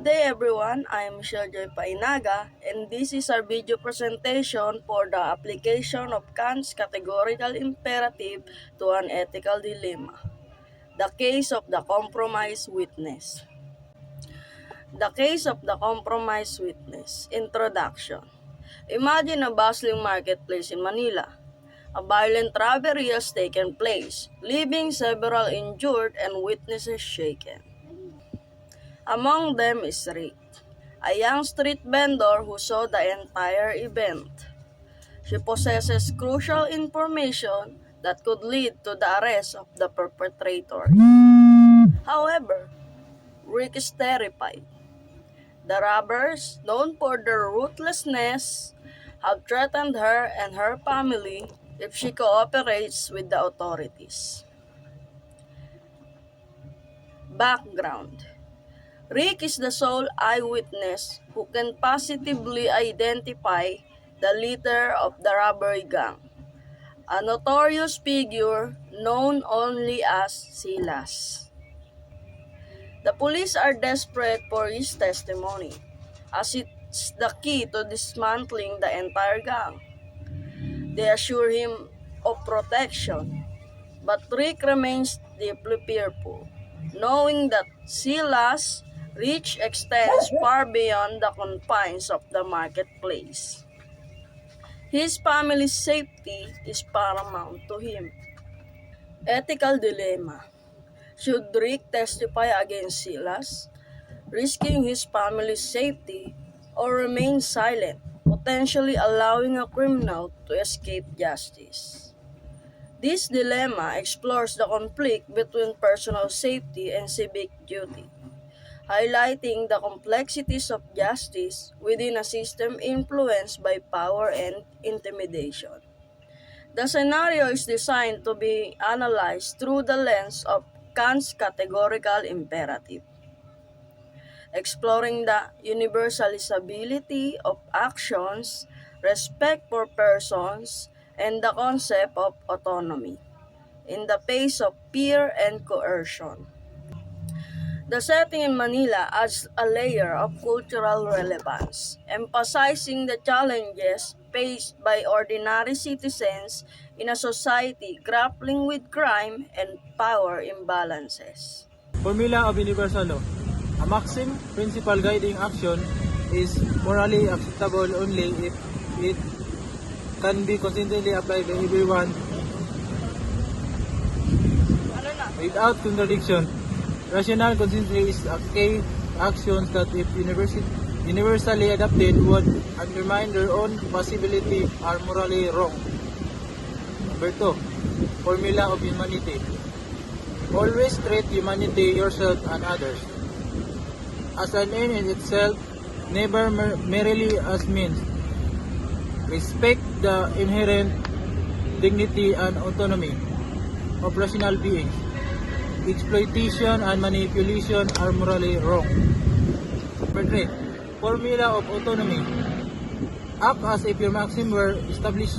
Good day everyone, I am Michelle Joy Painaga and this is our video presentation for the application of Kant's categorical imperative to an ethical dilemma. The case of the compromised witness. The case of the compromised witness. Introduction. Imagine a bustling marketplace in Manila. A violent robbery has taken place, leaving several injured and witnesses shaken. Among them is Rick, a young street vendor who saw the entire event. She possesses crucial information that could lead to the arrest of the perpetrator. However, Rick is terrified. The robbers, known for their ruthlessness, have threatened her and her family if she cooperates with the authorities. Background. Rick is the sole eyewitness who can positively identify the leader of the robbery gang, a notorious figure known only as Silas. The police are desperate for his testimony, as it's the key to dismantling the entire gang. They assure him of protection, but Rick remains deeply fearful, knowing that Silas' reach extends far beyond the confines of the marketplace. His family's safety is paramount to him. Ethical dilemma. Should Rick testify against Silas, risking his family's safety, or remain silent, potentially allowing a criminal to escape justice? This dilemma explores the conflict between personal safety and civic duty, highlighting the complexities of justice within a system influenced by power and intimidation. The scenario is designed to be analyzed through the lens of Kant's categorical imperative, exploring the universalizability of actions, respect for persons, and the concept of autonomy in the face of fear and coercion. The setting in Manila adds a layer of cultural relevance, emphasizing the challenges faced by ordinary citizens in a society grappling with crime and power imbalances. Formula of universal law. A maxim, principle guiding action is morally acceptable only if it can be consistently applied by everyone without contradiction. Rational consistency is a key actions that, if universally adopted, would undermine their own possibility are morally wrong. Number 2. Formula of humanity. Always treat humanity, yourself, and others as an end in itself, never merely as means. Respect the inherent dignity and autonomy of rational beings. Exploitation and manipulation are morally wrong. Number 3. Formula of autonomy. Act as if your maxim were established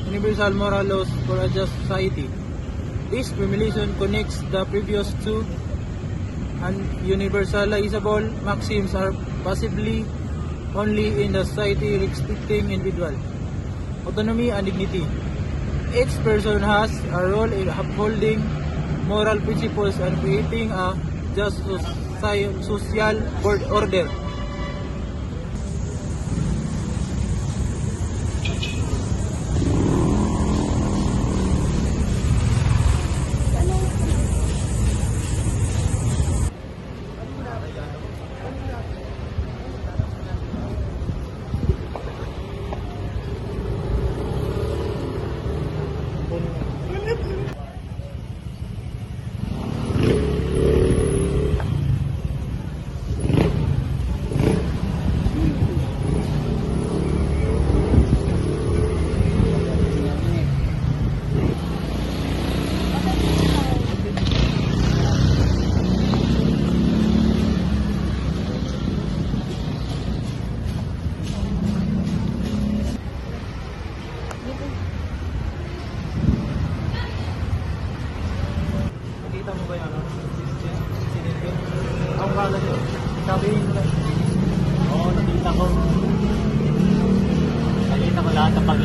universal moral laws for a just society. This formulation connects the previous two, and universalizable maxims are possibly only in the society respecting individual autonomy and dignity. Each person has a role in upholding moral principles and creating a just social order.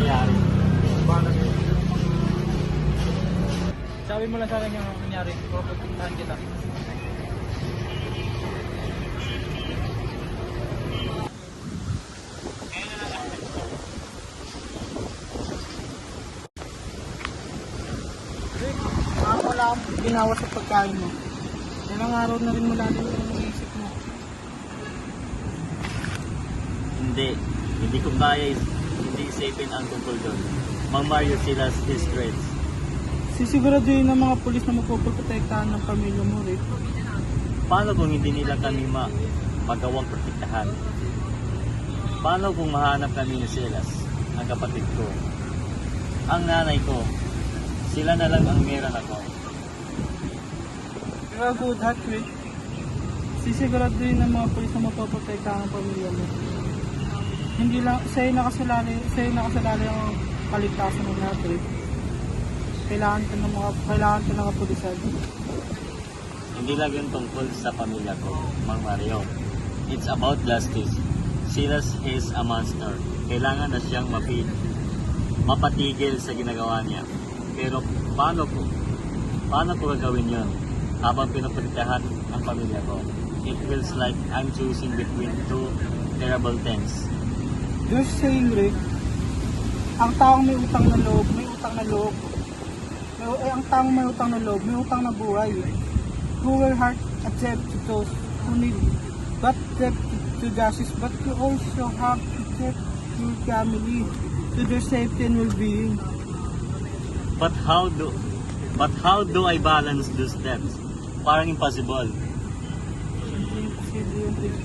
nangyayari. Bahala sa'yo. Sabi mo lang sa akin yung nangyari, protektahan kita. Rick, wala akong ginawa sa pagkain mo. Ilang araw na rin malalim yung isip mo. Hindi ko kaya, hindi isipin ang tungkol doon. Mang Mario Silas is threats. Sisiguraduhin ng mga pulis na mapoprotektahan ng pamilya mo, Rick. Paano kung hindi nila kami magawang protektahan? Paano kung mahanap kami ni Silas, ang kapatid ko, ang nanay ko, sila na lang ang meron ako? You're a good heart, Rick. Sisiguraduhin ng mga pulis na mapoprotektahan ng pamilya mo. Hindi lang, sa'yo nakasalali ang kaligtasan ng lahat, Rick. Kailangan ka ng kapulisan. Hindi lang yun tungkol sa pamilya ko, Mang Mario. It's about justice. Silas is a monster. Kailangan na siyang mapatigil sa ginagawa niya. Pero paano ko gagawin yun habang pinoprotektahan ang pamilya ko? It feels like I'm choosing between two terrible things. Just saying, Rick, ang taong may utang na loob, may utang na loob. Ang taong may utang na loob, may utang na buhay. Who will heart accept to those who need but accept to justice, but you also have to accept your family to their safety and well-being. But how do I balance those steps? Parang impossible. Hindi imposible yun, Rick.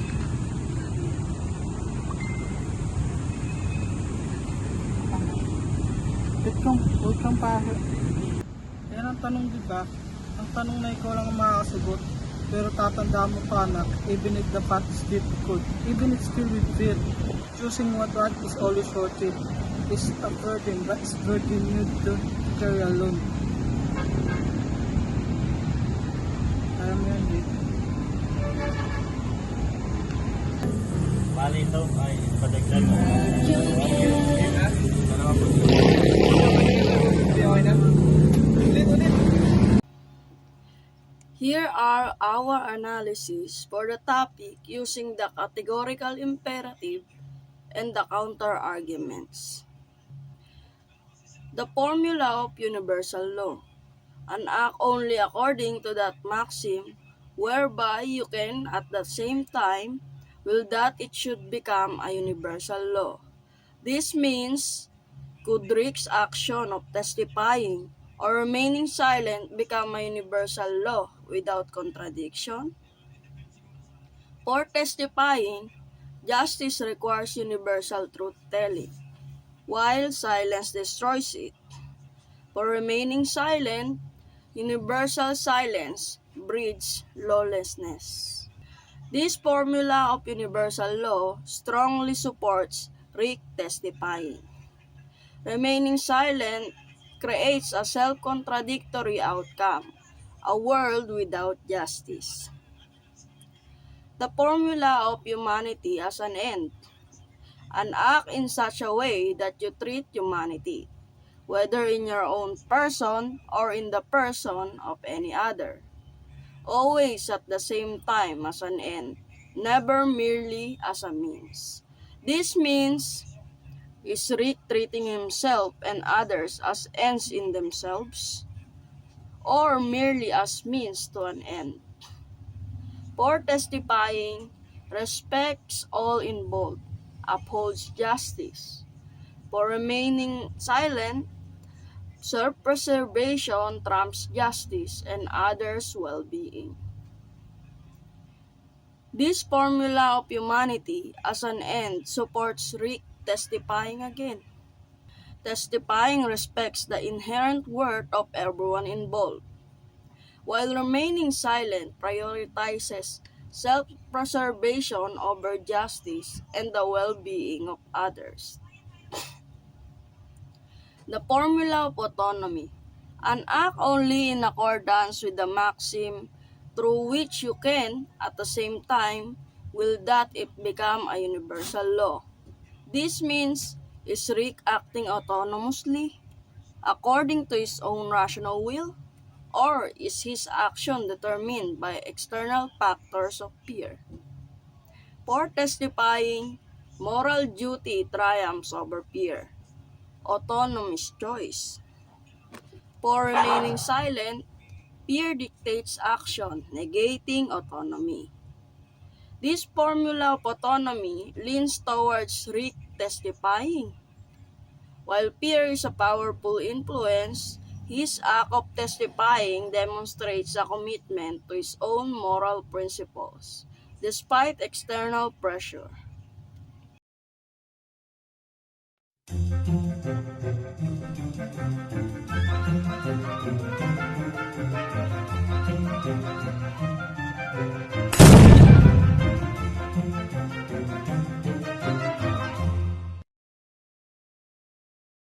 Huwag kang pahit. Yan ang tanong, di ba? Ang tanong na ikaw lang ang makakasagot. Pero tatandaan mo pa, anak, even if the path is difficult, even it's filled with fear, choosing what is always worth it is a burden, but it's burden you don't carry alone. Kaya mo yan, Rick. Bali ito ay padagdag. Here are our analysis for the topic using the categorical imperative and the counter-arguments. The formula of universal law, an act only according to that maxim, whereby you can at the same time will that it should become a universal law. This means, could Rick's action of testifying or remaining silent become a universal law without contradiction? For testifying, justice requires universal truth-telling, while silence destroys it. For remaining silent, universal silence breeds lawlessness. This formula of universal law strongly supports Rick testifying. Remaining silent creates a self-contradictory outcome, a world without justice. The formula of humanity as an end, an act in such a way that you treat humanity, whether in your own person or in the person of any other, always at the same time as an end, never merely as a means. This means is Rick treating himself and others as ends in themselves, or merely as means to an end? For testifying, respects all involved, upholds justice. For remaining silent, self-preservation trumps justice and others' well-being. This formula of humanity as an end supports Rick testifying again. Testifying respects the inherent worth of everyone involved, while remaining silent prioritizes self-preservation over justice and the well-being of others. The formula of autonomy, an act only in accordance with the maxim through which you can, at the same time, will that it become a universal law. This means Is Rick acting autonomously, according to his own rational will? Or is his action determined by external factors of fear? For testifying, moral duty triumphs over fear. Autonomous choice. For remaining silent, fear dictates action, negating autonomy. This formula of autonomy leans towards Rick testifying. While fear is a powerful influence, his act of testifying demonstrates a commitment to his own moral principles, despite external pressure.